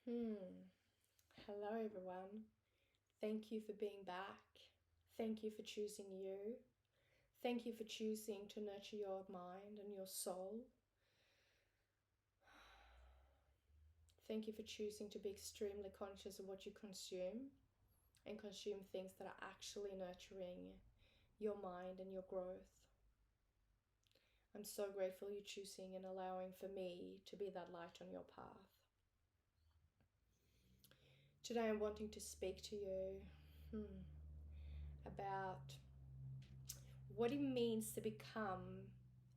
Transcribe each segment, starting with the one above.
Hello, everyone. Thank you for being back. Thank you for choosing you. Thank you for choosing to nurture your mind and your soul. Thank you for choosing to be extremely conscious of what you consume and consume things that are actually nurturing your mind and your growth. I'm so grateful you're choosing and allowing for me to be that light on your path. Today I'm wanting to speak to you about what it means to become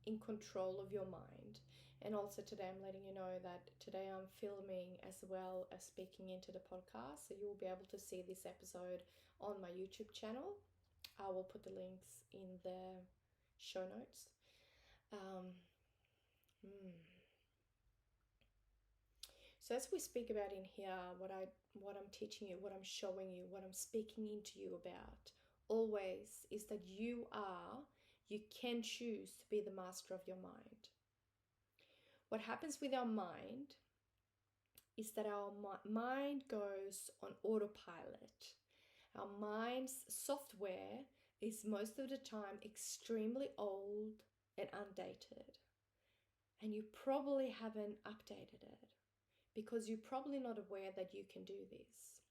in control of your mind. And also today I'm letting you know that today I'm filming as well as speaking into the podcast, so you will be able to see this episode on my YouTube channel. I will put the links in the show notes. So as we speak about in here, what I'm teaching you, what I'm showing you, what I'm speaking into you about always is that you can choose to be the master of your mind. What happens with our mind is that our mind goes on autopilot. Our mind's software is most of the time extremely old and undated. And you probably haven't updated it because you're probably not aware that you can do this.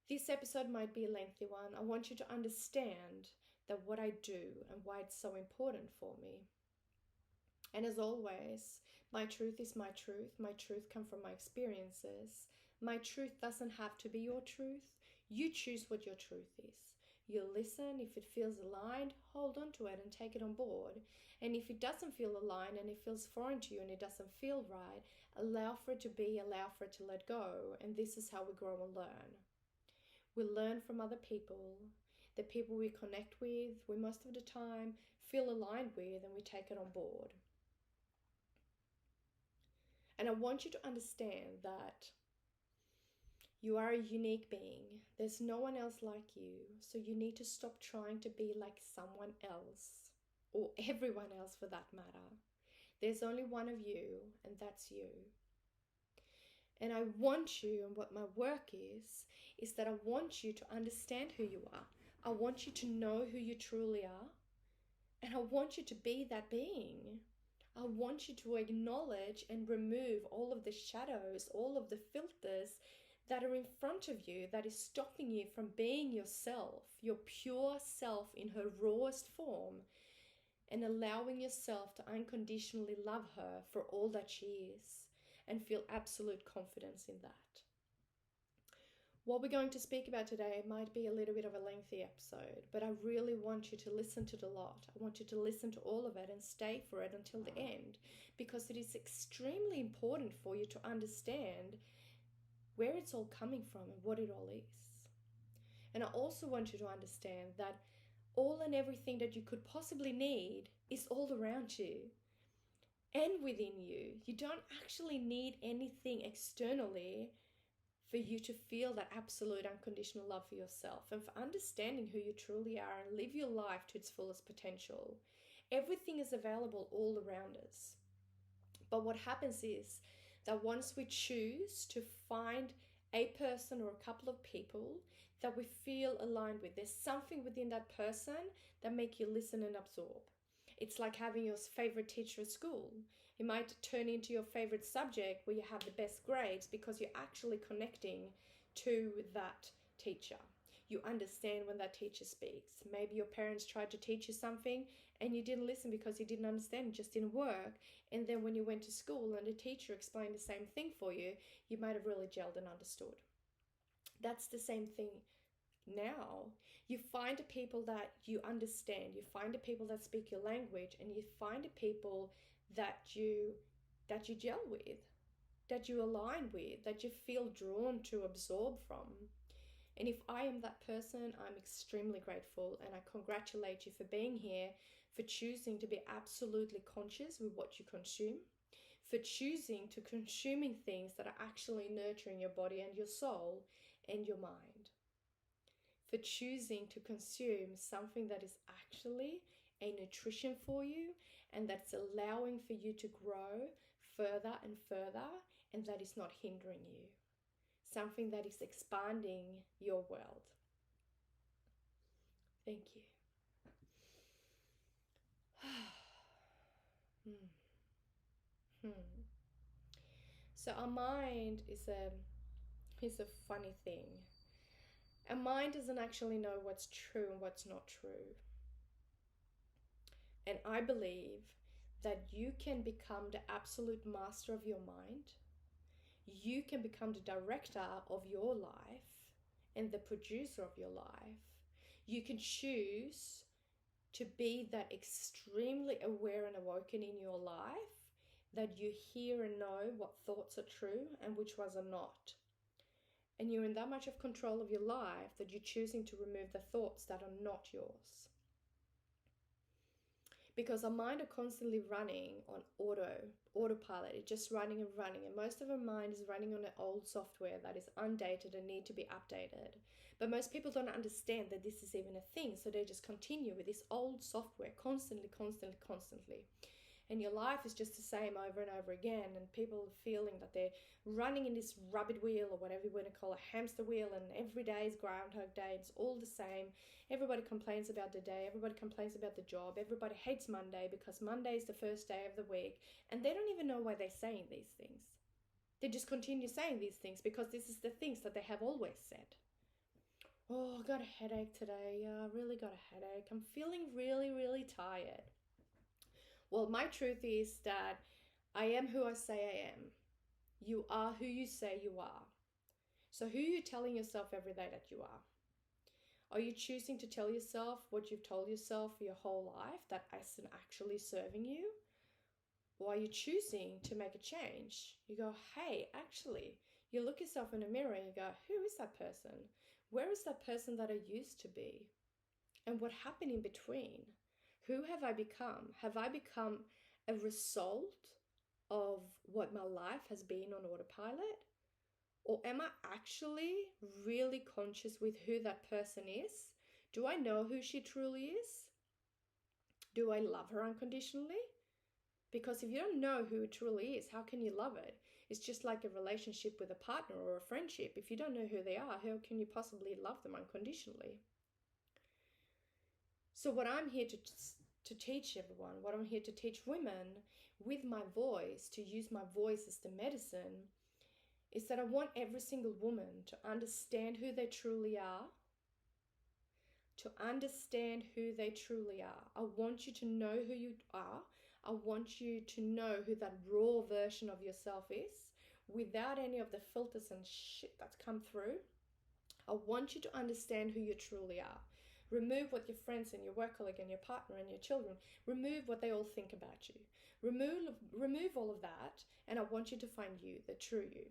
This episode might be a lengthy one. I want you to understand that what I do and why it's so important for me. And as always, my truth is my truth. My truth comes from my experiences. My truth doesn't have to be your truth. You choose what your truth is. You listen. If it feels aligned, hold on to it and take it on board. And if it doesn't feel aligned and it feels foreign to you and it doesn't feel right, allow for it to be, allow for it to let go. And this is how we grow and learn. We learn from other people. The people we connect with, we most of the time feel aligned with, and we take it on board. And I want you to understand that you are a unique being. There's no one else like you. So you need to stop trying to be like someone else, or everyone else for that matter. There's only one of you, and that's you. And I want you, and what my work is that I want you to understand who you are. I want you to know who you truly are. And I want you to be that being. I want you to acknowledge and remove all of the shadows, all of the filters that are in front of you that is stopping you from being yourself, your pure self in her rawest form, and allowing yourself to unconditionally love her for all that she is and feel absolute confidence in that. What we're going to speak about today might be a little bit of a lengthy episode, but I really want you to listen to the lot. I want you to listen to all of it and stay for it until the end, because it is extremely important for you to understand where it's all coming from and what it all is. And I also want you to understand that all and everything that you could possibly need is all around you and within you. You don't actually need anything externally for you to feel that absolute unconditional love for yourself and for understanding who you truly are and live your life to its fullest potential. Everything is available all around us. But what happens is that once we choose to find a person or a couple of people that we feel aligned with, there's something within that person that make you listen and absorb. It's like having your favorite teacher at school. It might turn into your favorite subject where you have the best grades because you're actually connecting to that teacher. You understand when that teacher speaks. Maybe your parents tried to teach you something and you didn't listen because you didn't understand, it just didn't work. And then when you went to school and the teacher explained the same thing for you, you might have really gelled and understood. That's the same thing now. You find the people that you understand, you find the people that speak your language, and you find the people that you gel with, that you align with, that you feel drawn to absorb from. And if I am that person, I'm extremely grateful, and I congratulate you for being here, for choosing to be absolutely conscious with what you consume, for choosing to consuming things that are actually nurturing your body and your soul and your mind, for choosing to consume something that is actually a nutrition for you and that's allowing for you to grow further and further and that is not hindering you, something that is expanding your world. Thank you. So our mind is a funny thing. Our mind doesn't actually know what's true and what's not true. And I believe that you can become the absolute master of your mind. You can become the director of your life and the producer of your life. You can choose to be that extremely aware and awoken in your life, that you hear and know what thoughts are true and which ones are not. And you're in that much of control of your life that you're choosing to remove the thoughts that are not yours. Because our mind are constantly running on autopilot. It's just running and running. And most of our mind is running on an old software that is undated and need to be updated. But most people don't understand that this is even a thing. So they just continue with this old software constantly. And your life is just the same over and over again. And people are feeling that they're running in this rabbit wheel, or whatever you want to call a hamster wheel. And every day is Groundhog Day. It's all the same. Everybody complains about the day. Everybody complains about the job. Everybody hates Monday because Monday is the first day of the week. And they don't even know why they're saying these things. They just continue saying these things because this is the things that they have always said. Oh, I got a headache today. Yeah, I really got a headache. I'm feeling really tired. Well, my truth is that I am who I say I am. You are who you say you are. So who are you telling yourself every day that you are? Are you choosing to tell yourself what you've told yourself for your whole life that isn't actually serving you? Or are you choosing to make a change? You go, hey, actually, you look yourself in a mirror and you go, who is that person? Where is that person that I used to be? And what happened in between? Who have I become? Have I become a result of what my life has been on autopilot? Or am I actually really conscious with who that person is? Do I know who she truly is? Do I love her unconditionally? Because if you don't know who it truly is, how can you love it? It's just like a relationship with a partner or a friendship. If you don't know who they are, how can you possibly love them unconditionally? So what I'm here to teach everyone, what I'm here to teach women with my voice, to use my voice as the medicine, is that I want every single woman to understand who they truly are, to understand who they truly are. I want you to know who you are. I want you to know who that raw version of yourself is, without any of the filters and shit that's come through. I want you to understand who you truly are. Remove what your friends and your work colleague and your partner and your children, remove what they all think about you. Remove all of that, and I want you to find you, the true you.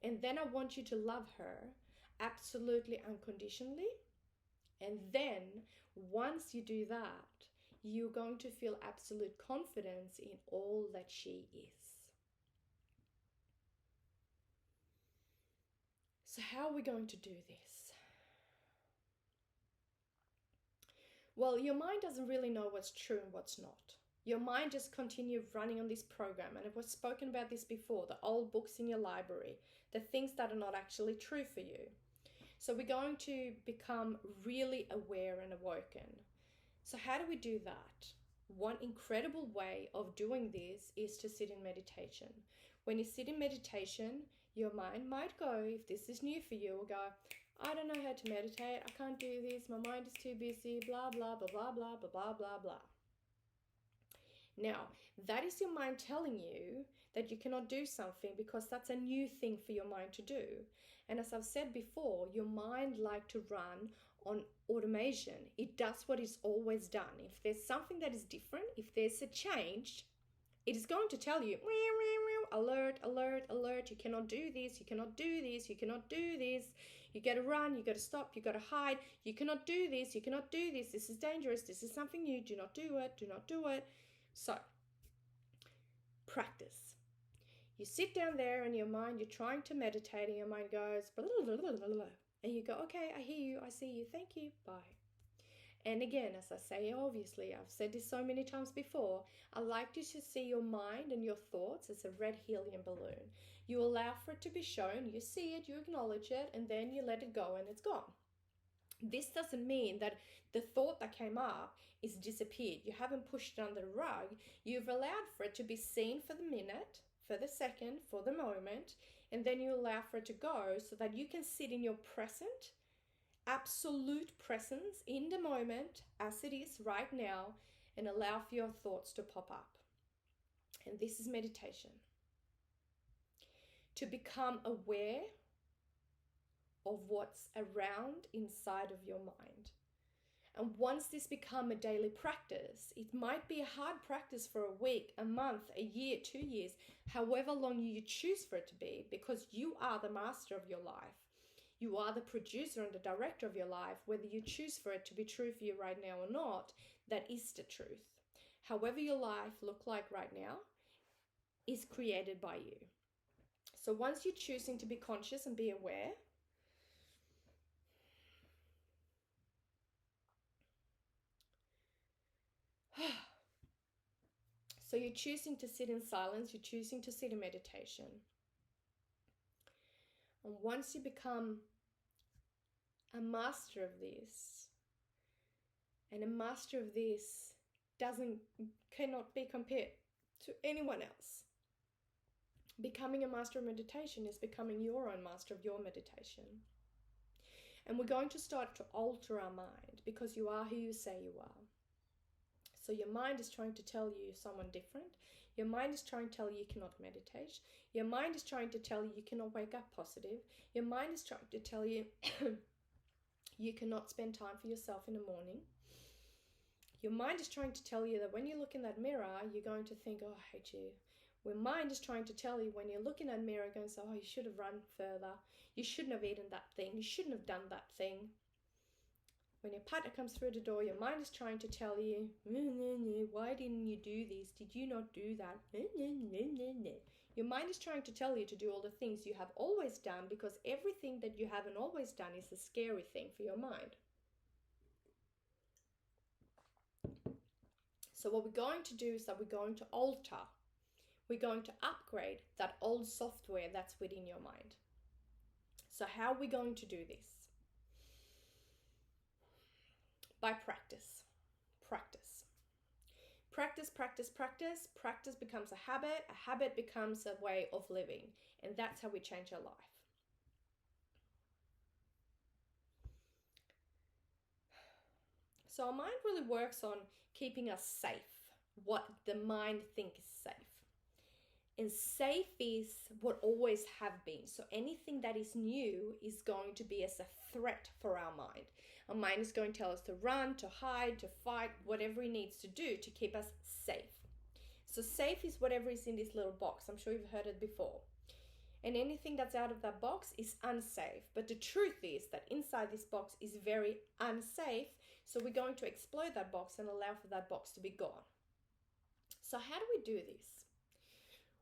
And then I want you to love her absolutely unconditionally. And then once you do that, you're going to feel absolute confidence in all that she is. So how are we going to do this? Well, your mind doesn't really know what's true and what's not. Your mind just continues running on this program, and it was spoken about this before, the old books in your library, the things that are not actually true for you. So we're going to become really aware and awoken. So how do we do that? One incredible way of doing this is to sit in meditation. When you sit in meditation, your mind might go, if this is new for you, will go, I don't know how to meditate, I can't do this, my mind is too busy, blah, blah, blah, blah, blah, blah, blah, blah, blah. Now, that is your mind telling you that you cannot do something because that's a new thing for your mind to do. And as I've said before, your mind likes to run on automation. It does what it's always done. If there's something that is different, if there's a change, it is going to tell you, alert, alert, alert, you cannot do this, you cannot do this, you cannot do this, you gotta run, you gotta stop, you gotta hide, you cannot do this, you cannot do this, this is dangerous, this is something new, do not do it, do not do it. So, practice. You sit down there in your mind, you're trying to meditate, and your mind goes, blah, blah, blah, blah, blah, and you go, okay, I hear you, I see you, thank you, bye. And again, as I say, obviously, I've said this so many times before, I like you to see your mind and your thoughts as a red helium balloon. You allow for it to be shown, you see it, you acknowledge it, and then you let it go and it's gone. This doesn't mean that the thought that came up is disappeared. You haven't pushed it under the rug. You've allowed for it to be seen for the minute, for the second, for the moment, and then you allow for it to go so that you can sit in your present, absolute presence in the moment as it is right now, and allow for your thoughts to pop up. And this is meditation. To become aware of what's around inside of your mind. And once this become a daily practice, it might be a hard practice for a week, a month, a year, 2 years, however long you choose for it to be, because you are the master of your life. You are the producer and the director of your life. Whether you choose for it to be true for you right now or not, that is the truth. However your life look like right now is created by you. So once you're choosing to be conscious and be aware, so you're choosing to sit in silence, you're choosing to sit in meditation. And once you become a master of this, and a master of this cannot be compared to anyone else. Becoming a master of meditation is becoming your own master of your meditation. And we're going to start to alter our mind, because you are who you say you are. So your mind is trying to tell you someone different. Your mind is trying to tell you you cannot meditate. Your mind is trying to tell you you cannot wake up positive. Your mind is trying to tell you you cannot spend time for yourself in the morning. Your mind is trying to tell you that when you look in that mirror, you're going to think, oh, I hate you. Your mind is trying to tell you when you're looking at a mirror, going, oh, you should have run further. You shouldn't have eaten that thing. You shouldn't have done that thing. When your partner comes through the door, your mind is trying to tell you, why didn't you do this? Did you not do that? Your mind is trying to tell you to do all the things you have always done, because everything that you haven't always done is a scary thing for your mind. So what we're going to do is that we're going to alter. We're going to upgrade that old software that's within your mind. So how are we going to do this? By practice. Practice. Practice, practice, practice. Practice becomes a habit. A habit becomes a way of living. And that's how we change our life. So our mind really works on keeping us safe. What the mind thinks is safe. And safe is what always have been. So anything that is new is going to be as a threat for our mind. Our mind is going to tell us to run, to hide, to fight, whatever it needs to do to keep us safe. So safe is whatever is in this little box. I'm sure you've heard it before. And anything that's out of that box is unsafe. But the truth is that inside this box is very unsafe. So we're going to explode that box and allow for that box to be gone. So how do we do this?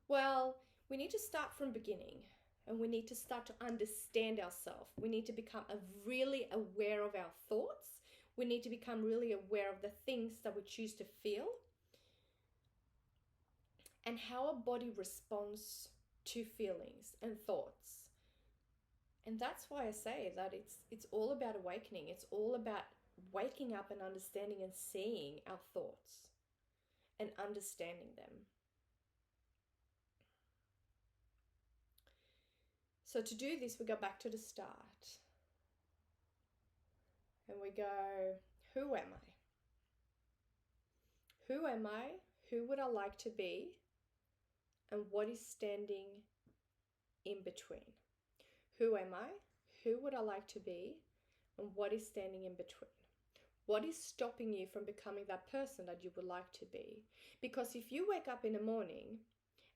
Well, we need to start from beginning, and we need to start to understand ourselves. We need to become really aware of our thoughts. We need to become really aware of the things that we choose to feel and how our body responds to feelings and thoughts. And that's why I say that it's all about awakening. It's all about waking up and understanding and seeing our thoughts and understanding them. So to do this, we go back to the start. And we go, who am I? Who am I? Who would I like to be? And what is standing in between? Who am I? Who would I like to be? And what is standing in between? What is stopping you from becoming that person that you would like to be? Because if you wake up in the morning,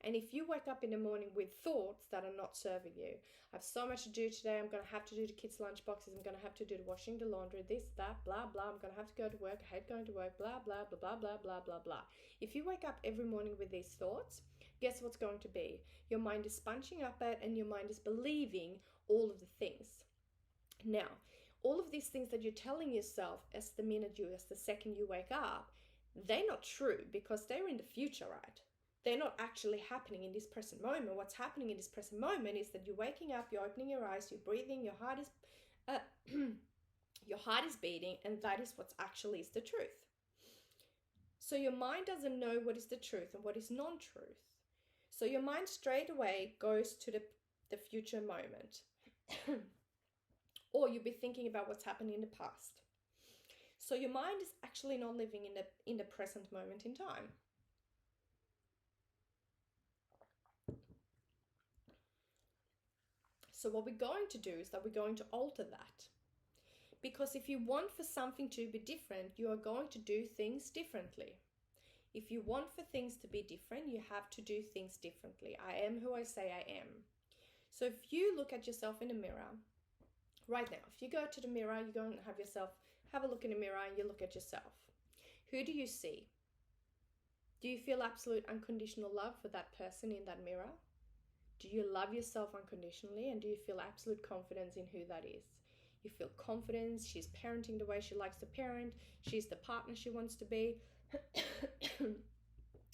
and if you wake up in the morning with thoughts that are not serving you, I have so much to do today, I'm going to have to do the kids' lunch boxes, I'm going to have to do the washing, the laundry, this, that, blah, blah, I'm going to have to go to work, I hate going to work, blah, blah, blah, blah, blah, blah, blah, blah. If you wake up every morning with these thoughts, guess what's going to be? Your mind is sponging up it, and your mind is believing all of the things. Now, all of these things that you're telling yourself as the second you wake up, they're not true because they're in the future, right? They're not actually happening in this present moment. What's happening in this present moment is that you're waking up, you're opening your eyes, you're breathing, your heart is your heart is beating, and that is what actually is the truth. So your mind doesn't know what is the truth and what is non-truth. So your mind straight away goes to the future moment. Or you'll be thinking about what's happened in the past. So your mind is actually not living in the present moment in time. So what we're going to do is that we're going to alter that. Because if you want for something to be different, you are going to do things differently. If you want for things to be different, you have to do things differently. I am who I say I am. So if you look at yourself in the mirror, right now, if you go to the mirror, you go and have a look in the mirror and you look at yourself. Who do you see? Do you feel absolute unconditional love for that person in that mirror? Do you love yourself unconditionally, and do you feel absolute confidence in who that is? You feel confidence, she's parenting the way she likes to parent, she's the partner she wants to be,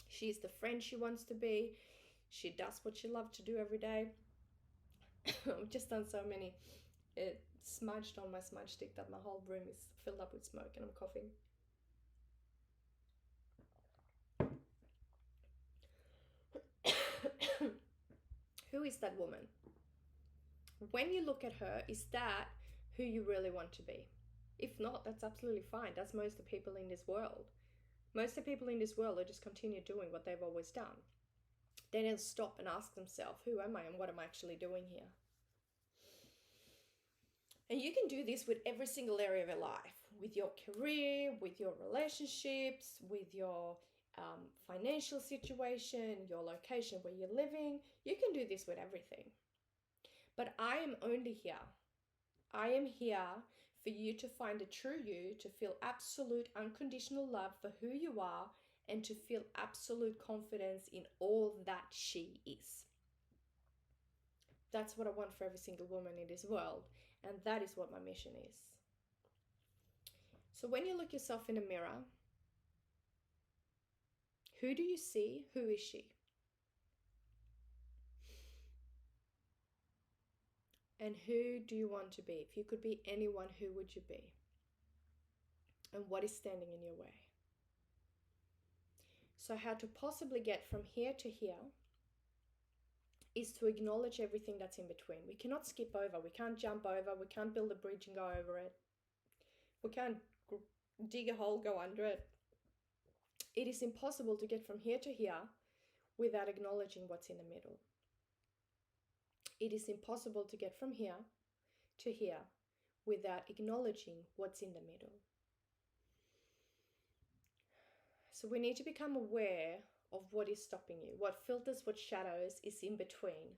she's the friend she wants to be, she does what she loves to do every day. I've just done so many. It smudged on my smudge stick that my whole room is filled up with smoke and I'm coughing. Who is that woman? When you look at her, is that who you really want to be? If not, that's absolutely fine. That's most of the people in this world. Most of the people in this world will just continue doing what they've always done. They don't stop and ask themselves, who am I and what am I actually doing here? And you can do this with every single area of your life, with your career, with your relationships, with your financial situation, your location where you're living. You can do this with everything. But I am only here. I am here for you to find a true you, to feel absolute unconditional love for who you are, and to feel absolute confidence in all that she is. That's what I want for every single woman in this world, and that is what my mission is. So when you look yourself in the mirror, who do you see? Who is she? And who do you want to be? If you could be anyone, who would you be? And what is standing in your way? So how to possibly get from here to here is to acknowledge everything that's in between. We cannot skip over. We can't jump over. We can't build a bridge and go over it. We can't dig a hole, go under it. It is impossible to get from here to here without acknowledging what's in the middle. It is impossible to get from here to here without acknowledging what's in the middle. So we need to become aware of what is stopping you, what filters, what shadows is in between.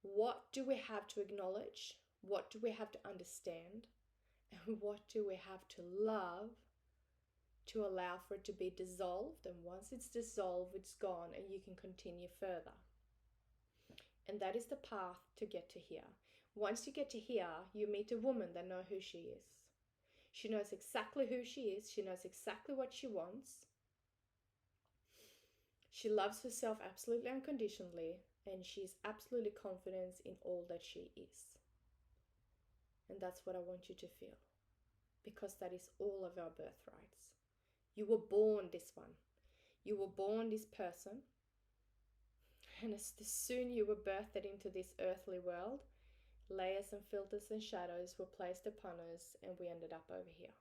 What do we have to acknowledge? What do we have to understand? And what do we have to love to allow for it to be dissolved? And once it's dissolved, it's gone and you can continue further. And that is the path to get to here. Once you get to here, you meet a woman that knows who she is. She knows exactly who she is. She knows exactly what she wants. She loves herself absolutely unconditionally, and she is absolutely confident in all that she is. And that's what I want you to feel, because that is all of our birthrights. You were born this one. You were born this person. And as soon you were birthed into this earthly world, layers and filters and shadows were placed upon us, and we ended up over here.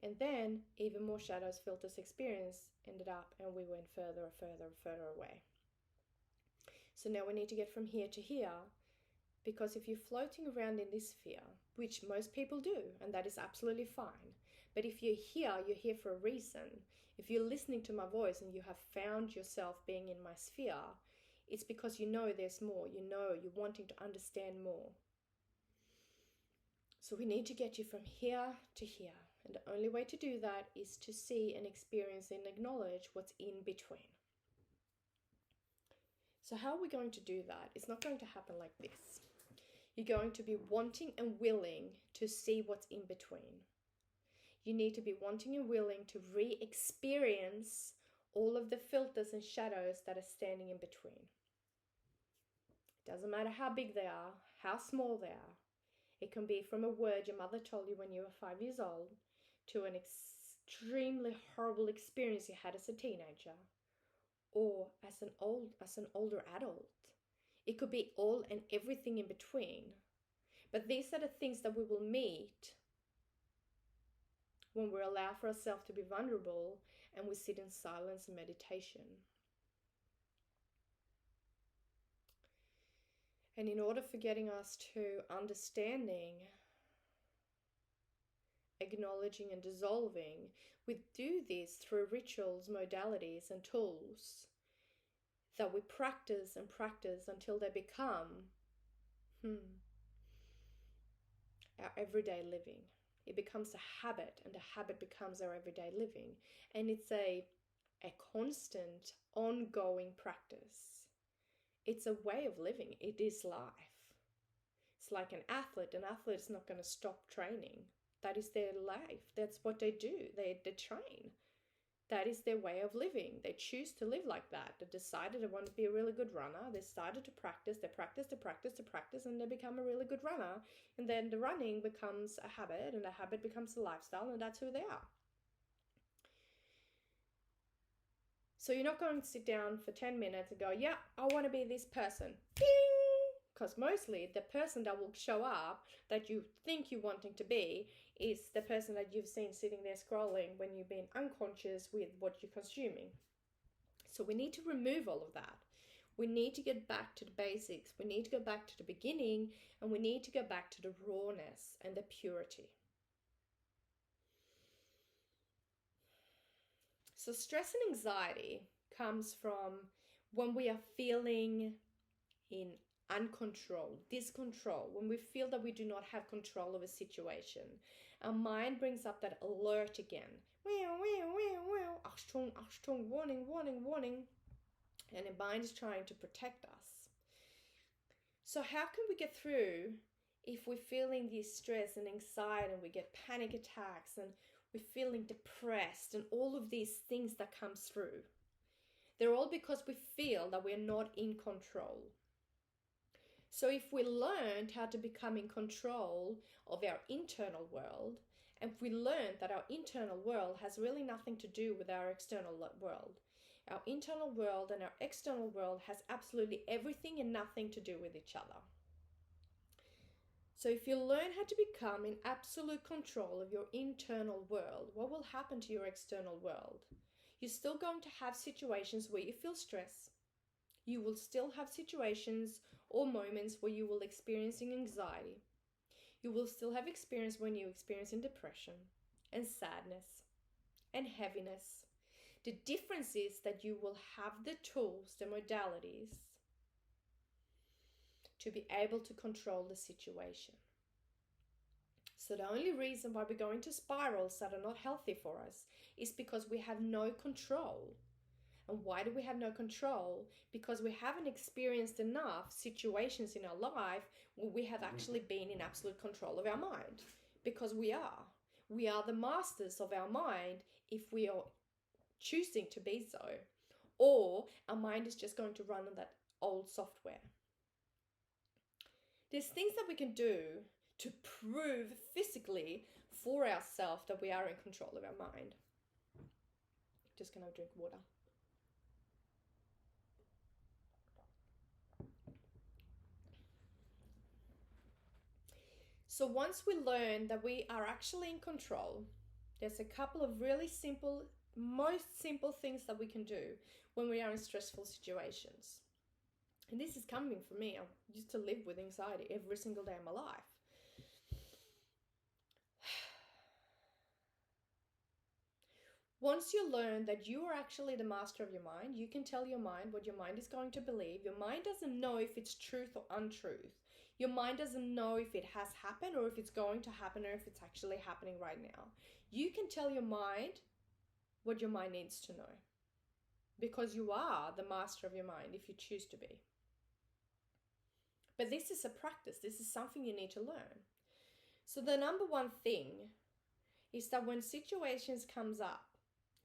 And then even more shadows, filters, experience ended up, and we went further and further and further away. So now we need to get from here to here, because if you're floating around in this sphere, which most people do, and that is absolutely fine, but if you're here for a reason. If you're listening to my voice and you have found yourself being in my sphere, it's because you know there's more. You know you're wanting to understand more. So we need to get you from here to here. And the only way to do that is to see and experience and acknowledge what's in between. So how are we going to do that? It's not going to happen like this. You're going to be wanting and willing to see what's in between. You need to be wanting and willing to re-experience all of the filters and shadows that are standing in between. It doesn't matter how big they are, how small they are. It can be from a word your mother told you when you were 5 years old to an extremely horrible experience you had as a teenager or as an older adult. It could be all and everything in between. But these are the things that we will meet when we allow for ourselves to be vulnerable and we sit in silence and meditation. And in order for getting us to understanding, acknowledging and dissolving, we do this through rituals, modalities and tools that we practice and practice until they become our everyday living. It becomes a habit, and the habit becomes our everyday living. And it's a constant, ongoing practice. It's a way of living. It is life. It's like an athlete. An athlete is not going to stop training. That is their life. That's what they do. They train. That is their way of living. They choose to live like that. They decided they want to be a really good runner. They started to practice. They practice, and they become a really good runner. And then the running becomes a habit, and the habit becomes a lifestyle, and that's who they are. So you're not going to sit down for 10 minutes and go, yeah, I want to be this person. Ding! Because mostly the person that will show up that you think you're wanting to be is the person that you've seen sitting there scrolling when you've been unconscious with what you're consuming. So we need to remove all of that. We need to get back to the basics. We need to go back to the beginning, and we need to go back to the rawness and the purity. So stress and anxiety comes from when we are feeling in uncontrol, discontrol, when we feel that we do not have control of a situation. Our mind brings up that alert again. Warning. And the mind is trying to protect us. So how can we get through if we're feeling this stress and anxiety and we get panic attacks and we're feeling depressed and all of these things that comes through? They're all because we feel that we're not in control. So if we learned how to become in control of our internal world, and if we learned that our internal world has really nothing to do with our external world, our internal world and our external world has absolutely everything and nothing to do with each other. So if you learn how to become in absolute control of your internal world, what will happen to your external world? You're still going to have situations where you feel stress. You will still have situations or moments where you will experience anxiety. You will still have experience when you experience depression and sadness and heaviness. The difference is that you will have the tools, the modalities to be able to control the situation. So the only reason why we go into spirals that are not healthy for us is because we have no control. And why do we have no control? Because we haven't experienced enough situations in our life where we have actually been in absolute control of our mind. Because we are. We are the masters of our mind if we are choosing to be so. Or our mind is just going to run on that old software. There's things that we can do to prove physically for ourselves that we are in control of our mind. Just gonna drink water. So once we learn that we are actually in control, there's a couple of really simple, most simple things that we can do when we are in stressful situations. And this is coming from me. I used to live with anxiety every single day of my life. Once you learn that you are actually the master of your mind, you can tell your mind what your mind is going to believe. Your mind doesn't know if it's truth or untruth. Your mind doesn't know if it has happened or if it's going to happen or if it's actually happening right now. You can tell your mind what your mind needs to know because you are the master of your mind if you choose to be. But this is a practice. This is something you need to learn. So the number one thing is that when situations comes up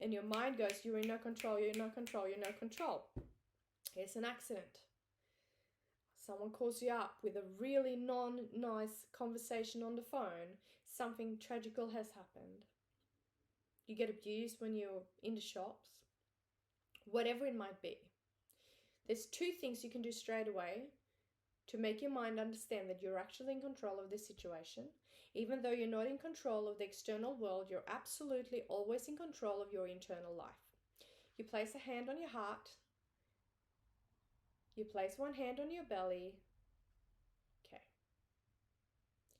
and your mind goes, you're in no control, you're in no control, you're in no control. Here's an accident. Someone calls you up with a really non-nice conversation on the phone. Something tragical has happened. You get abused when you're in the shops. Whatever it might be. There's two things you can do straight away to make your mind understand that you're actually in control of the situation. Even though you're not in control of the external world, you're absolutely always in control of your internal life. You place a hand on your heart. You place one hand on your belly. Okay.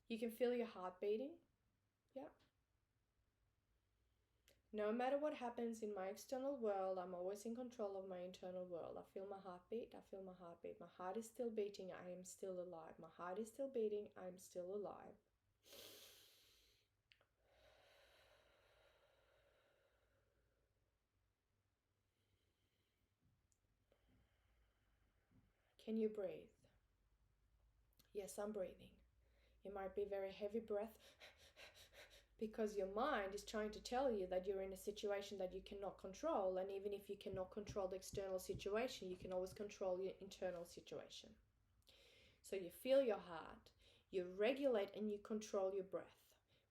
You can feel your heart beating. Yeah. No matter what happens in my external world, I'm always in control of my internal world. I feel my heartbeat. I feel my heartbeat. My heart is still beating. I am still alive. My heart is still beating. I am still alive. Can you breathe? Yes, I'm breathing. It might be very heavy breath because your mind is trying to tell you that you're in a situation that you cannot control. And even if you cannot control the external situation, you can always control your internal situation. So you feel your heart, you regulate and you control your breath.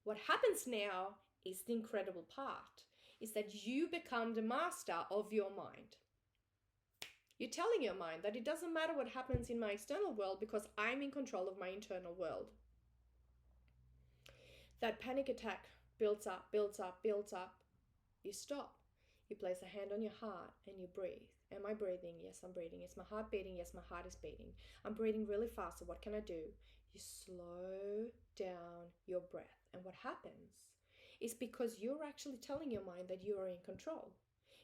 What happens now is the incredible part, is that you become the master of your mind. You're telling your mind that it doesn't matter what happens in my external world because I'm in control of my internal world. That panic attack builds up, builds up, builds up. You stop. You place a hand on your heart and you breathe. Am I breathing? Yes, I'm breathing. Is my heart beating? Yes, my heart is beating. I'm breathing really fast, so what can I do? You slow down your breath. And what happens is because you're actually telling your mind that you are in control.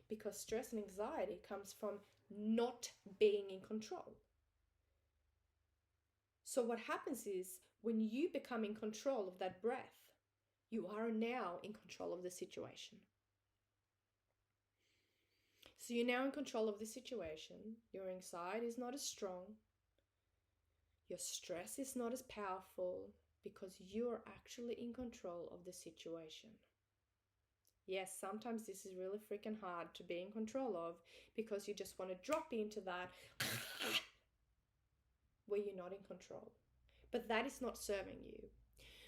Because stress and anxiety comes from not being in control. So what happens is when you become in control of that breath, you are now in control of the situation. So you're now in control of the situation. Your anxiety is not as strong. Your stress is not as powerful because you're actually in control of the situation. Yes, sometimes this is really freaking hard to be in control of because you just want to drop into that where you're not in control. But that is not serving you.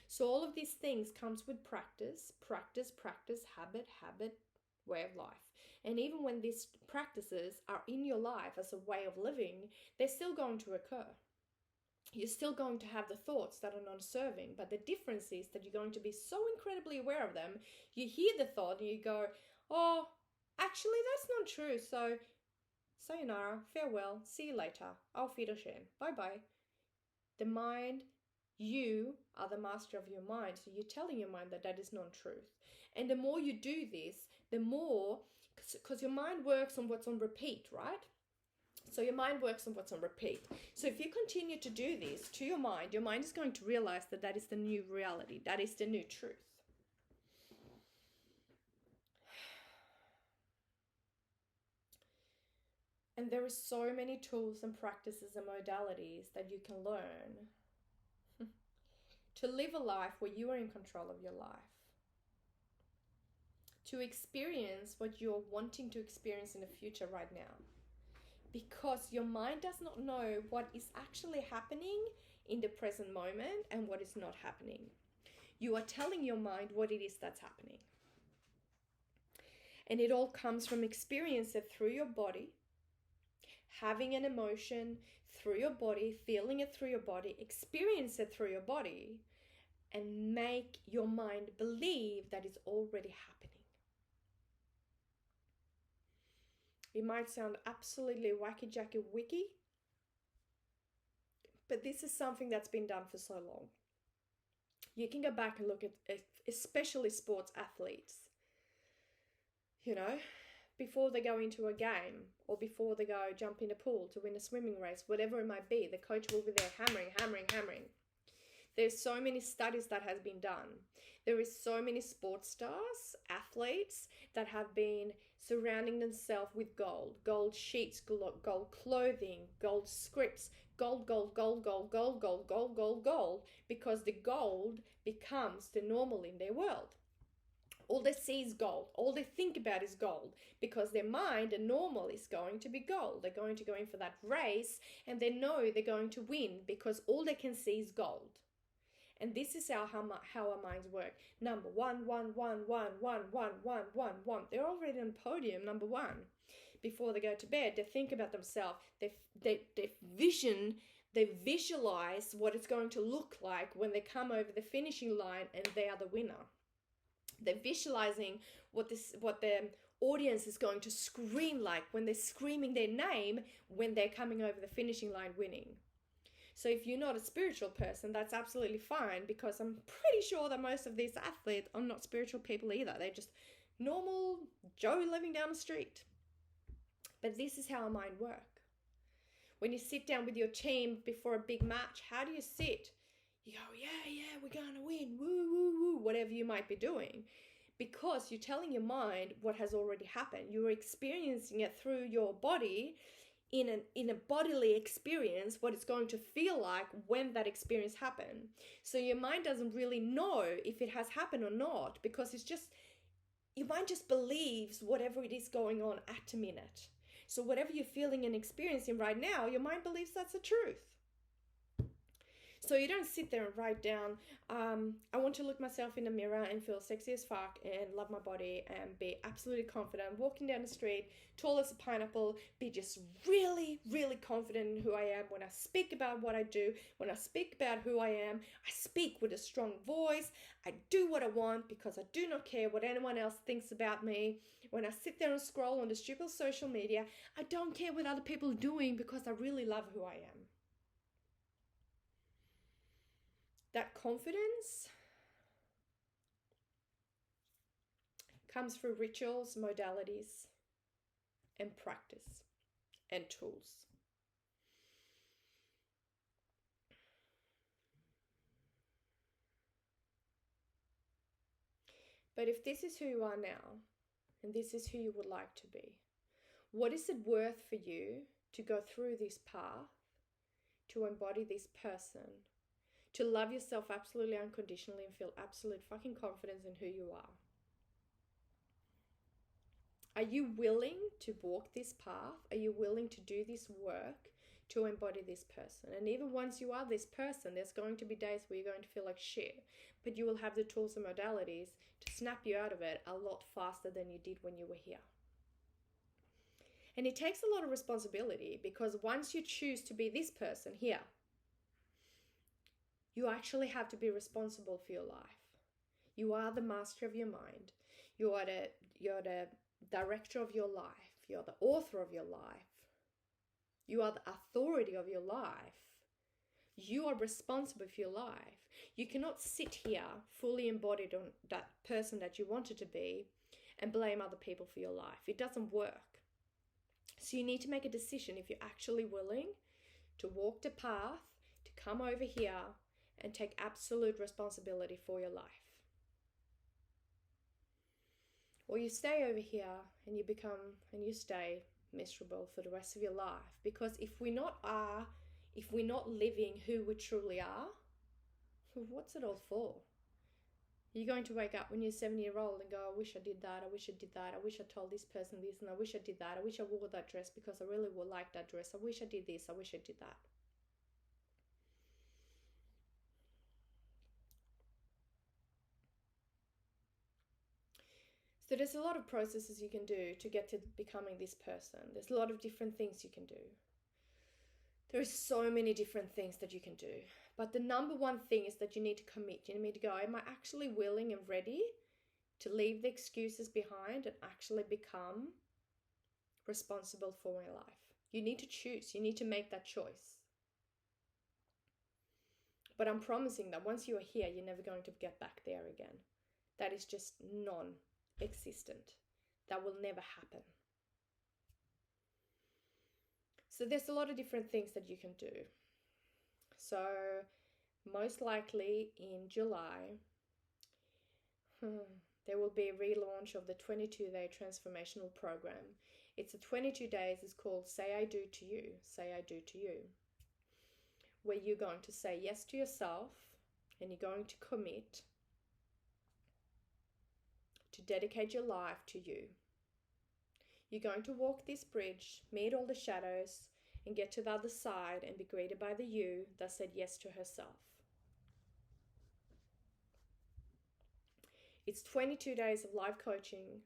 So all of these things comes with practice, habit, way of life. And even when these practices are in your life as a way of living, they're still going to occur. You're still going to have the thoughts that are not serving, but the difference is that you're going to be so incredibly aware of them. You hear the thought and you go, oh, actually that's not true. So sayonara, farewell, see you later, auf Wiedersehen, bye-bye. The mind, you are the master of your mind. So you're telling your mind that that is not truth. And the more you do this, the more, because your mind works on what's on repeat, right? So your mind works on what's on repeat. So if you continue to do this to your mind is going to realize that that is the new reality. That is the new truth. And there are so many tools and practices and modalities that you can learn to live a life where you are in control of your life. To experience what you're wanting to experience in the future right now. Because your mind does not know what is actually happening in the present moment and what is not happening. You are telling your mind what it is that's happening. And it all comes from experience it through your body, having an emotion through your body, feeling it through your body, experience it through your body, and make your mind believe that it's already happening. It might sound absolutely wacky-jacky wiki, but this is something that's been done for so long. You can go back and look at especially sports athletes. You know, before they go into a game or before they go jump in a pool to win a swimming race, whatever it might be, the coach will be there hammering. There's so many studies that has been done. There is so many sports stars, athletes that have been surrounding themselves with gold sheets, gold clothing, gold scripts, gold, gold, gold, gold, gold, gold, gold, gold, gold, because the gold becomes the normal in their world. All they see is gold. All they think about is gold, because their mind and normal is going to be gold. They're going to go in for that race and they know they're going to win because all they can see is gold. And this is how our minds work. Number one, one, one, one, one, one, one, one, one. They're already on podium, number one. Before they go to bed, they think about themselves. They visualize what it's going to look like when they come over the finishing line and they are the winner. They're visualizing what the audience is going to scream like when they're screaming their name when they're coming over the finishing line winning. So if you're not a spiritual person, that's absolutely fine, because I'm pretty sure that most of these athletes are not spiritual people either. They're just normal Joe living down the street. But this is how our mind works. When you sit down with your team before a big match, how do you sit? You go, yeah, we're going to win, woo, woo, woo, whatever you might be doing. Because you're telling your mind what has already happened. You're experiencing it through your body in a bodily experience, what it's going to feel like when that experience happened. So your mind doesn't really know if it has happened or not, because your mind just believes whatever it is going on at a minute. So whatever you're feeling and experiencing right now, your mind believes that's the truth. So you don't sit there and write down, I want to look myself in the mirror and feel sexy as fuck and love my body and be absolutely confident. Walking down the street, tall as a pineapple, be just really, really confident in who I am. When I speak about what I do, when I speak about who I am, I speak with a strong voice. I do what I want because I do not care what anyone else thinks about me. When I sit there and scroll on the stupid social media, I don't care what other people are doing because I really love who I am. That confidence comes through rituals, modalities, and practice and tools. But if this is who you are now, and this is who you would like to be, what is it worth for you to go through this path, to embody this person, to love yourself absolutely unconditionally and feel absolute fucking confidence in who you are? Are you willing to walk this path? Are you willing to do this work to embody this person? And even once you are this person, there's going to be days where you're going to feel like shit, but you will have the tools and modalities to snap you out of it a lot faster than you did when you were here. And it takes a lot of responsibility, because once you choose to be this person here, you actually have to be responsible for your life. You are the master of your mind. You're the director of your life. You're the author of your life. You are the authority of your life. You are responsible for your life. You cannot sit here fully embodied on that person that you wanted to be and blame other people for your life. It doesn't work. So you need to make a decision if you're actually willing to walk the path, to come over here and take absolute responsibility for your life. Or you stay over here and you stay miserable for the rest of your life. Because if we're not living who we truly are, what's it all for? You're going to wake up when you're 7-year-old and go, I wish I did that, I wish I did that, I wish I told this person this, and I wish I did that, I wish I wore that dress because I really would like that dress, I wish I did this, I wish I did that. So there's a lot of processes you can do to get to becoming this person. There's a lot of different things you can do. There are so many different things that you can do. But the number one thing is that you need to commit. You need to go, am I actually willing and ready to leave the excuses behind and actually become responsible for my life? You need to choose. You need to make that choice. But I'm promising that once you are here, you're never going to get back there again. That is just non-existent. That will never happen. So there's a lot of different things that you can do. So Most likely in July, there will be a relaunch of the 22-day transformational program. It's a 22 days. It's called Say I Do to You. Say I Do to You. Where you're going to say yes to yourself and you're going to commit to dedicate your life to you. You're going to walk this bridge, meet all the shadows, and get to the other side and be greeted by the you that said yes to herself. It's 22 days of live coaching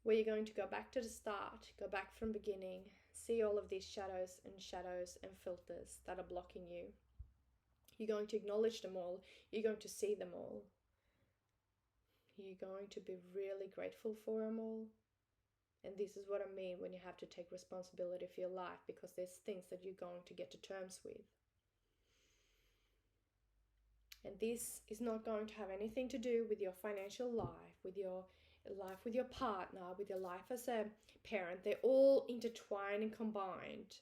where you're going to go back to the start, go back from beginning, see all of these shadows and filters that are blocking you. You're going to acknowledge them all. You're going to see them all. You're going to be really grateful for them all. And this is what I mean when you have to take responsibility for your life, because there's things that you're going to get to terms with. And this is not going to have anything to do with your financial life, with your life with your partner, with your life as a parent. They're all intertwined and combined.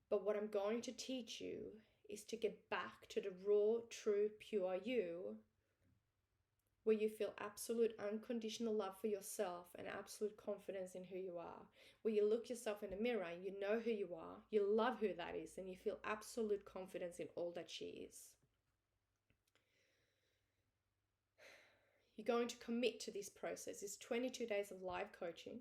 But what I'm going to teach you is to get back to the raw, true, pure you, where you feel absolute unconditional love for yourself and absolute confidence in who you are, where you look yourself in the mirror and you know who you are, you love who that is, and you feel absolute confidence in all that she is. You're going to commit to this process. It's 22 days of live coaching.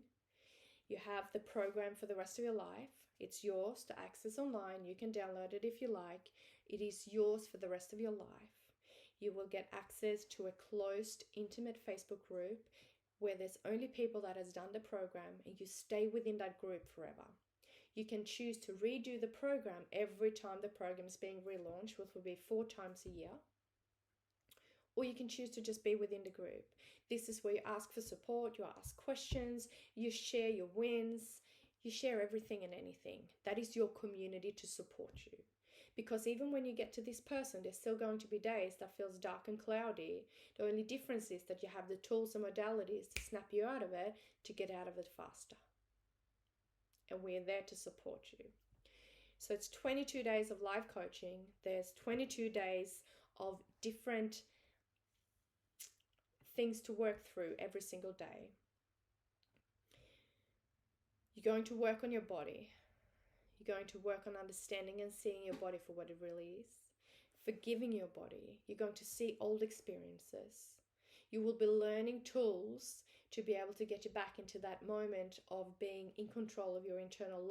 You have the program for the rest of your life. It's yours to access online. You can download it if you like. It is yours for the rest of your life. You will get access to a closed, intimate Facebook group where there's only people that has done the program, and you stay within that group forever. You can choose to redo the program every time the program is being relaunched, which will be 4 times a year. Or you can choose to just be within the group. This is where you ask for support, you ask questions, you share your wins, you share everything and anything. That is your community to support you. Because even when you get to this person, there's still going to be days that feels dark and cloudy. The only difference is that you have the tools and modalities to snap you out of it, to get out of it faster. And we're there to support you. So it's 22 days of live coaching. There's 22 days of different things to work through every single day. You're going to work on your body. You're going to work on understanding and seeing your body for what it really is. Forgiving your body. You're going to see old experiences. You will be learning tools to be able to get you back into that moment of being in control of your internal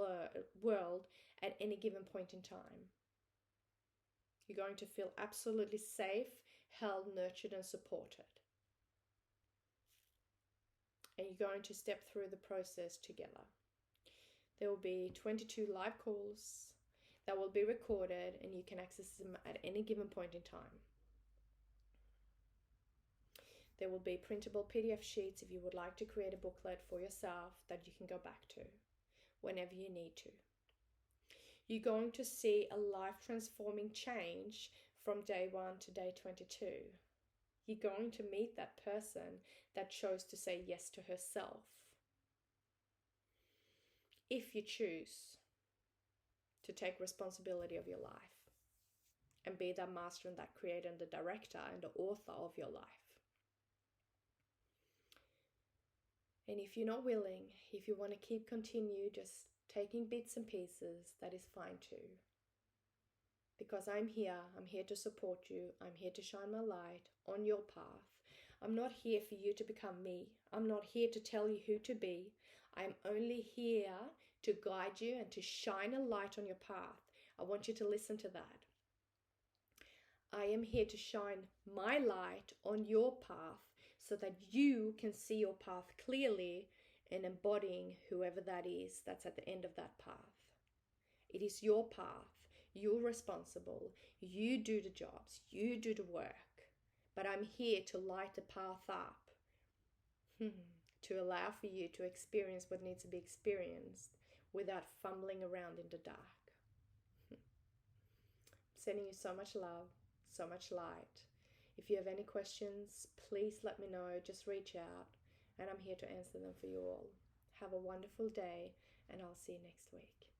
world at any given point in time. You're going to feel absolutely safe, held, nurtured, and supported. And you're going to step through the process together. There will be 22 live calls that will be recorded, and you can access them at any given point in time. There will be printable PDF sheets if you would like to create a booklet for yourself that you can go back to whenever you need to. You're going to see a life-transforming change from day 1 to day 22. You're going to meet that person that chose to say yes to herself. If you choose to take responsibility of your life and be that master and that creator and the director and the author of your life. And if you're not willing, if you want to continue just taking bits and pieces, that is fine too. Because I'm here to support you. I'm here to shine my light on your path. I'm not here for you to become me. I'm not here to tell you who to be. I'm only here to guide you and to shine a light on your path. I want you to listen to that. I am here to shine my light on your path so that you can see your path clearly and embodying whoever that is that's at the end of that path. It is your path. You're responsible. You do the jobs. You do the work. But I'm here to light the path up, to allow for you to experience what needs to be experienced without fumbling around in the dark. Sending you so much love, so much light. If you have any questions, please let me know. Just reach out, and I'm here to answer them for you all. Have a wonderful day, and I'll see you next week.